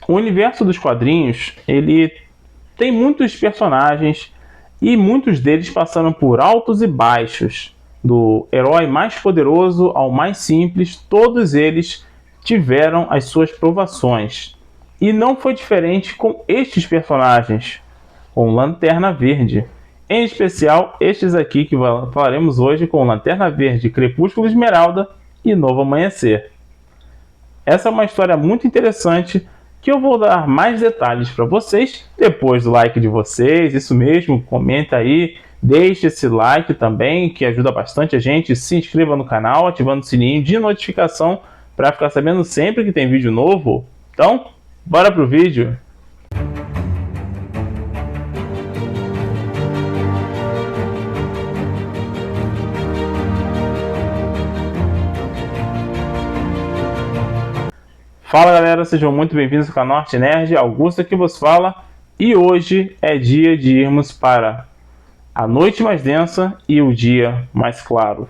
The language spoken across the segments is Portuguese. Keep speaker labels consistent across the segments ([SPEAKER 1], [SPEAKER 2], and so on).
[SPEAKER 1] O universo dos quadrinhos, ele tem muitos personagens e muitos deles passaram por altos e baixos. Do herói mais poderoso ao mais simples, todos eles tiveram as suas provações. E não foi diferente com estes personagens, com Lanterna Verde. Em especial, estes aqui que falaremos hoje com Lanterna Verde, Crepúsculo Esmeralda e Novo Amanhecer. Essa é uma história muito interessante que eu vou dar mais detalhes para vocês depois do like de vocês. Isso mesmo, comenta aí, deixe esse like também, que ajuda bastante a gente. Se inscreva no canal, ativando o sininho de notificação para ficar sabendo sempre que tem vídeo novo. Então, bora pro vídeo! Fala galera, sejam muito bem-vindos ao canal Arte Nerd, Augusto aqui vos fala, e hoje é dia de irmos para a noite mais densa e o dia mais claro.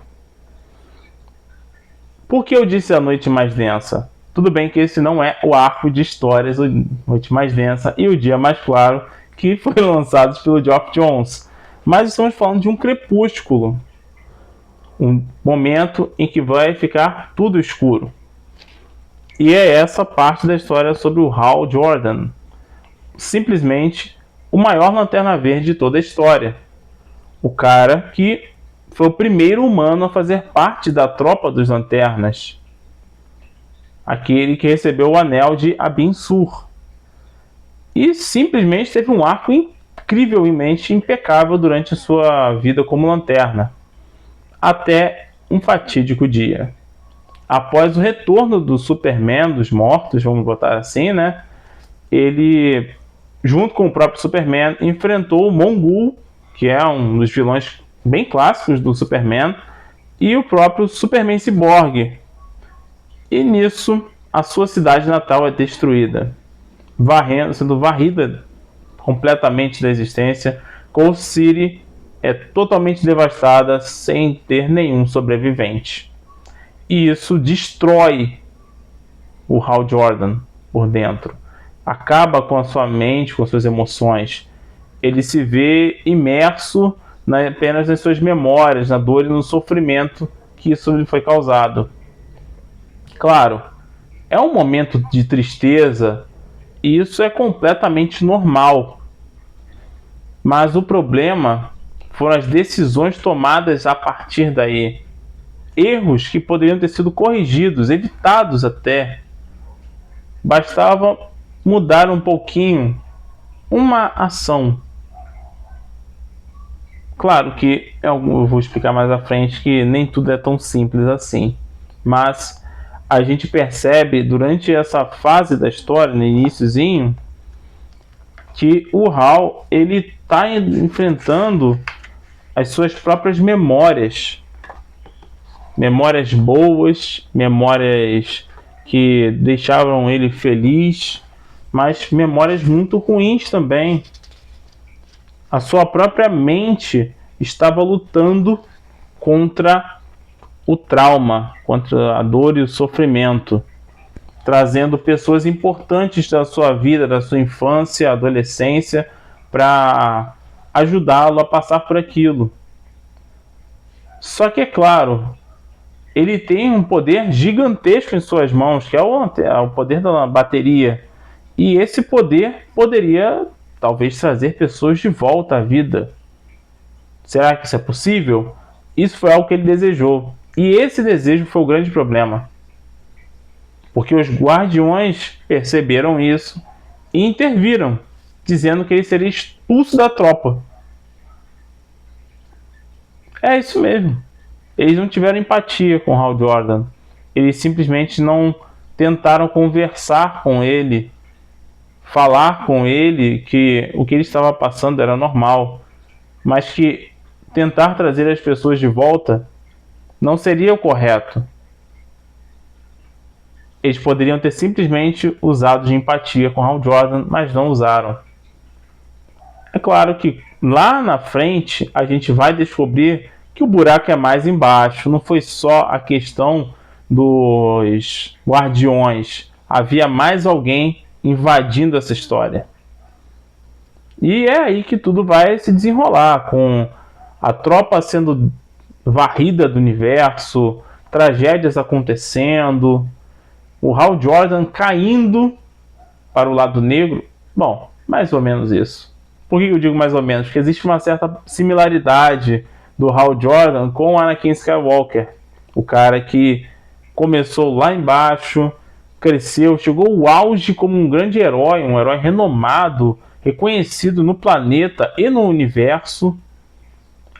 [SPEAKER 1] Por que eu disse a noite mais densa? Tudo bem que esse não é o arco de histórias, a noite mais densa e o dia mais claro, que foi lançados pelo Geoff Johns, mas estamos falando de um crepúsculo, um momento em que vai ficar tudo escuro. E é essa parte da história sobre o Hal Jordan, simplesmente o maior Lanterna Verde de toda a história. O cara que foi o primeiro humano a fazer parte da tropa dos Lanternas. Aquele que recebeu o anel de Abin Sur. E simplesmente teve um arco incrivelmente impecável durante a sua vida como Lanterna. Até um fatídico dia. Após o retorno do Superman dos mortos, vamos botar assim, né? Ele, junto com o próprio Superman, enfrentou o Mongul, que é um dos vilões bem clássicos do Superman, e o próprio Superman Cyborg. E nisso, a sua cidade natal é destruída, sendo varrida completamente da existência. Cold City é totalmente devastada, sem ter nenhum sobrevivente. E isso destrói o Hal Jordan por dentro. Acaba com a sua mente, com suas emoções. Ele se vê imerso apenas nas suas memórias, na dor e no sofrimento que isso lhe foi causado. Claro, é um momento de tristeza e isso é completamente normal. Mas o problema foram as decisões tomadas a partir daí. Erros que poderiam ter sido corrigidos, evitados até. Bastava mudar um pouquinho uma ação. Claro que eu vou explicar mais à frente que nem tudo é tão simples assim. Mas a gente percebe durante essa fase da história, no iniciozinho, que o Hal ele está enfrentando as suas próprias memórias. Memórias boas, memórias que deixavam ele feliz, mas memórias muito ruins também. A sua própria mente estava lutando contra o trauma, contra a dor e o sofrimento, trazendo pessoas importantes da sua vida, da sua infância, adolescência, para ajudá-lo a passar por aquilo. Só que é claro, ele tem um poder gigantesco em suas mãos, que é o poder da bateria. E esse poder poderia, talvez, trazer pessoas de volta à vida. Será que isso é possível? Isso foi algo que ele desejou. E esse desejo foi o grande problema. Porque os guardiões perceberam isso e interviram, dizendo que ele seria expulso da tropa. É isso mesmo. Eles não tiveram empatia com Hal Jordan. Eles simplesmente não tentaram conversar com ele, falar com ele que o que ele estava passando era normal, mas que tentar trazer as pessoas de volta não seria o correto. Eles poderiam ter simplesmente usado de empatia com Hal Jordan, mas não usaram. É claro que lá na frente a gente vai descobrir que o buraco é mais embaixo. Não foi só a questão dos guardiões. Havia mais alguém invadindo essa história. E é aí que tudo vai se desenrolar, com a tropa sendo varrida do universo, tragédias acontecendo, o Hal Jordan caindo para o lado negro. Bom, mais ou menos isso. Por que eu digo mais ou menos? Porque existe uma certa similaridade do Hal Jordan com o Anakin Skywalker. O cara que começou lá embaixo, cresceu, chegou ao auge como um grande herói, um herói renomado, reconhecido no planeta e no universo,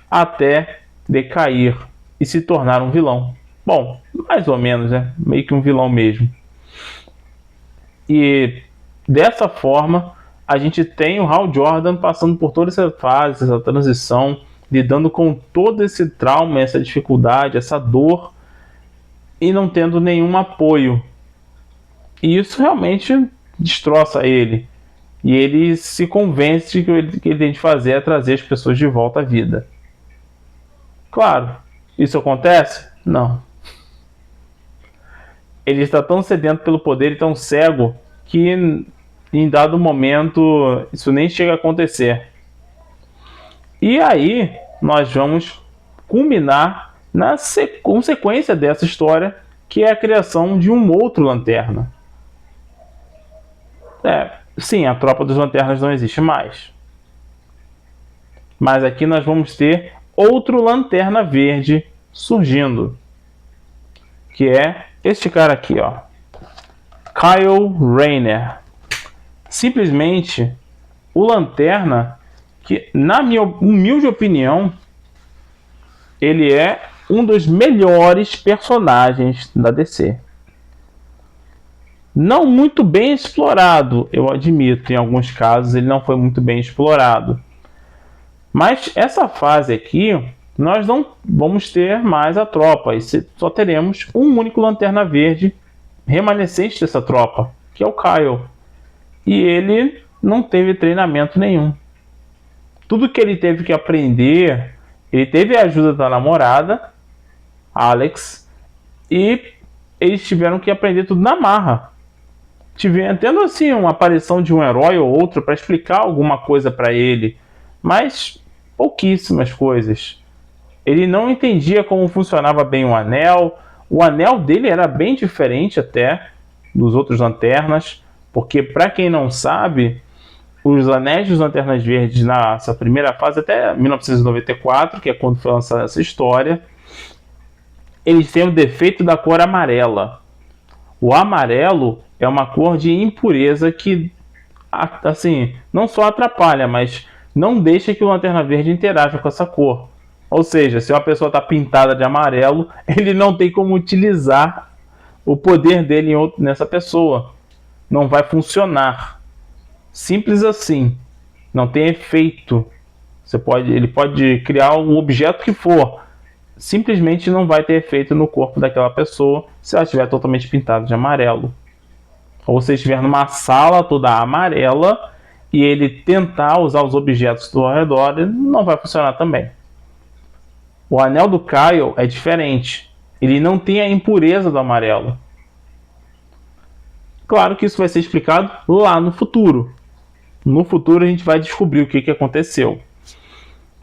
[SPEAKER 1] até decair e se tornar um vilão. Bom, mais ou menos, né? Meio que um vilão mesmo. E dessa forma, a gente tem o Hal Jordan passando por toda essa fase, essa transição, lidando com todo esse trauma, essa dificuldade, essa dor, e não tendo nenhum apoio. E isso realmente destroça ele. E ele se convence que o que ele tem de fazer é trazer as pessoas de volta à vida. Claro, isso acontece? Não. Ele está tão sedento pelo poder e tão cego que em dado momento isso nem chega a acontecer. E aí nós vamos culminar na consequência dessa história, que é a criação de um outro Lanterna. Sim, a tropa dos Lanternas não existe mais. Mas aqui nós vamos ter outro Lanterna Verde surgindo, que é este cara aqui, ó, Kyle Rayner. Simplesmente o Lanterna que, na minha humilde opinião, ele é um dos melhores personagens da DC. Não muito bem explorado, eu admito, em alguns casos ele não foi muito bem explorado. Mas essa fase aqui, nós não vamos ter mais a tropa, e só teremos um único Lanterna Verde remanescente dessa tropa, que é o Kyle. E ele não teve treinamento nenhum. Tudo que ele teve que aprender, ele teve a ajuda da namorada, Alex, e eles tiveram que aprender tudo na marra. Tendo assim uma aparição de um herói ou outro para explicar alguma coisa para ele, mas pouquíssimas coisas. Ele não entendia como funcionava bem o anel dele era bem diferente até dos outros lanternas, porque para quem não sabe, os anéis dos Lanternas Verdes nessa primeira fase, até 1994, que é quando foi lançada essa história, eles têm o defeito da cor amarela. O amarelo é uma cor de impureza que, assim, não só atrapalha, mas não deixa que o Lanterna Verde interaja com essa cor. Ou seja, se uma pessoa está pintada de amarelo, ele não tem como utilizar o poder dele nessa pessoa. Não vai funcionar. Simples assim. Não tem efeito. Ele pode criar um objeto que for. Simplesmente não vai ter efeito no corpo daquela pessoa se ela estiver totalmente pintada de amarelo. Ou se estiver numa sala toda amarela e ele tentar usar os objetos do redor, não vai funcionar também. O anel do Kyle é diferente. Ele não tem a impureza do amarelo. Claro que isso vai ser explicado lá no futuro. No futuro a gente vai descobrir o que aconteceu.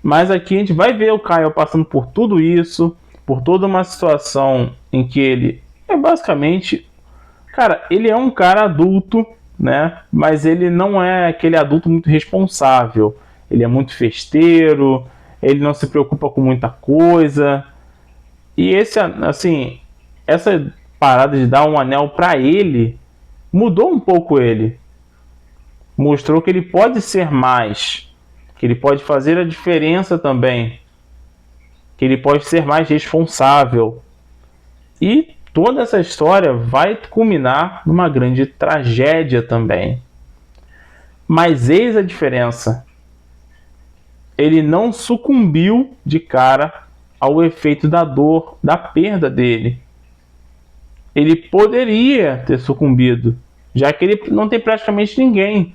[SPEAKER 1] Mas aqui a gente vai ver o Kyle passando por tudo isso, por toda uma situação em que ele é basicamente... Cara, ele é um cara adulto, né? Mas ele não é aquele adulto muito responsável. Ele é muito festeiro, ele não se preocupa com muita coisa. E essa parada de dar um anel pra ele mudou um pouco ele. Mostrou que ele pode ser mais, que ele pode fazer a diferença também, que ele pode ser mais responsável. E toda essa história vai culminar numa grande tragédia também. Mas eis a diferença. Ele não sucumbiu de cara ao efeito da dor, da perda dele. Ele poderia ter sucumbido, já que ele não tem praticamente ninguém.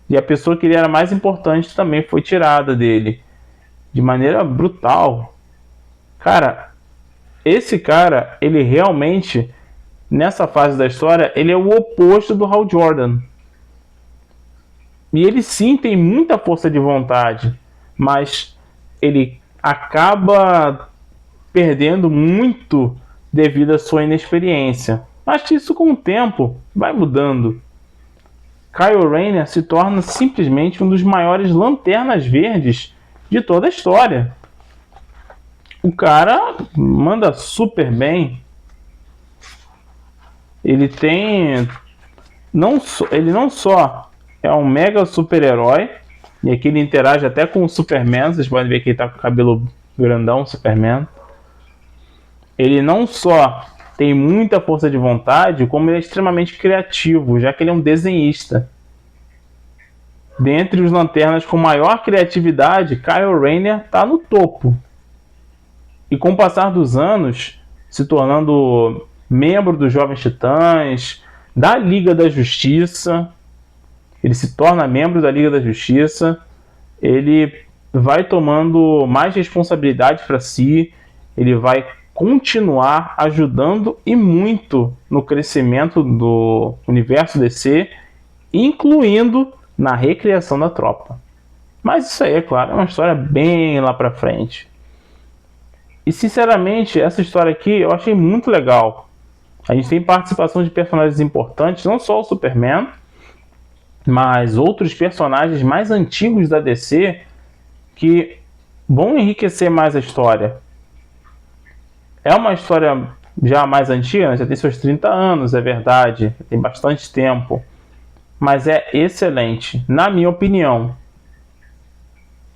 [SPEAKER 1] E a pessoa que ele era mais importante também foi tirada dele de maneira brutal. Cara, esse cara, ele realmente nessa fase da história, ele é o oposto do Hal Jordan. E ele sim tem muita força de vontade, mas ele acaba perdendo muito devido à sua inexperiência. Mas isso com o tempo vai mudando. Kyle Rayner se torna simplesmente um dos maiores lanternas verdes de toda a história. O cara manda super bem. Ele não só é um mega super-herói, e aqui ele interage até com o Superman. Vocês podem ver que ele tá com o cabelo grandão, Superman. Ele não só tem muita força de vontade, como ele é extremamente criativo, já que ele é um desenhista. Dentre os lanternas com maior criatividade, Kyle Rayner está no topo. E com o passar dos anos, se tornando membro dos Jovens Titãs, da Liga da Justiça, ele se torna membro da Liga da Justiça, ele vai tomando mais responsabilidade para si, ele vai continuar ajudando e muito no crescimento do universo DC, incluindo na recriação da tropa. Mas isso aí, é claro, é uma história bem lá pra frente. E sinceramente, essa história aqui eu achei muito legal. A gente tem participação de personagens importantes, não só o Superman, mas outros personagens mais antigos da DC que vão enriquecer mais a história. É uma história já mais antiga, né? Já tem seus 30 anos, é verdade, tem bastante tempo. Mas é excelente, na minha opinião.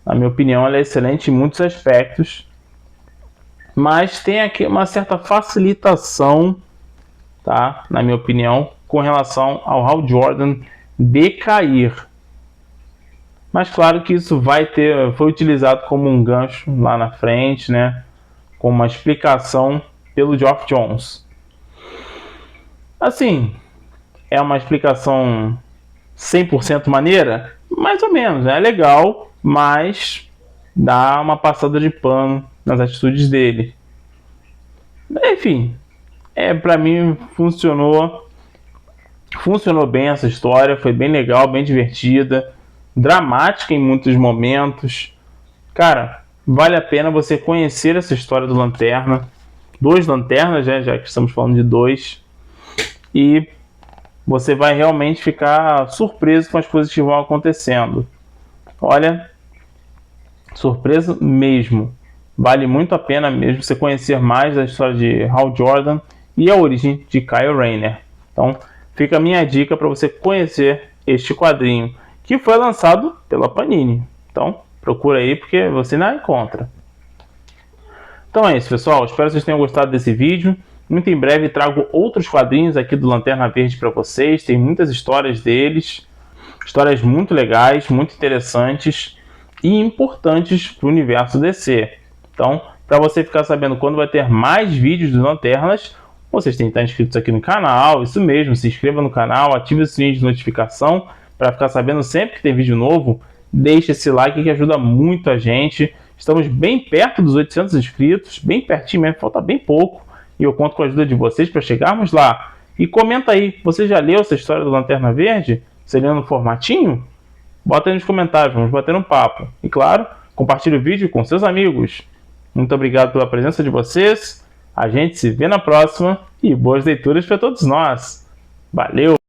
[SPEAKER 1] Na minha opinião, ela é excelente em muitos aspectos. Mas tem aqui uma certa facilitação, tá? Na minha opinião, com relação ao Hal Jordan decair. Mas claro que isso foi utilizado como um gancho lá na frente, né? Com uma explicação pelo Geoff Johns. Assim, é uma explicação 100% maneira? Mais ou menos, né? É legal, mas dá uma passada de pano nas atitudes dele. Enfim, pra mim funcionou bem essa história, foi bem legal, bem divertida, dramática em muitos momentos. Cara, vale a pena você conhecer essa história do Lanterna. 2 lanternas, né, já que estamos falando de 2. E você vai realmente ficar surpreso com as coisas que vão acontecendo. Olha, surpresa mesmo. Vale muito a pena mesmo você conhecer mais da história de Hal Jordan e a origem de Kyle Rayner. Então, fica a minha dica para você conhecer este quadrinho, que foi lançado pela Panini. Então, procura aí porque você não encontra. Então é isso, pessoal. Espero que vocês tenham gostado desse vídeo. Muito em breve trago outros quadrinhos aqui do Lanterna Verde para vocês. Tem muitas histórias deles. Histórias muito legais, muito interessantes e importantes para o universo DC. Então, para você ficar sabendo quando vai ter mais vídeos dos Lanternas, vocês têm que estar inscritos aqui no canal. Isso mesmo, se inscreva no canal, ative o sininho de notificação para ficar sabendo sempre que tem vídeo novo. Deixe esse like que ajuda muito a gente. Estamos bem perto dos 800 inscritos, bem pertinho mesmo, falta bem pouco. E eu conto com a ajuda de vocês para chegarmos lá. E comenta aí, você já leu essa história do Lanterna Verde? Você leu no formatinho? Bota aí nos comentários, vamos bater um papo. E claro, compartilhe o vídeo com seus amigos. Muito obrigado pela presença de vocês. A gente se vê na próxima e boas leituras para todos nós. Valeu!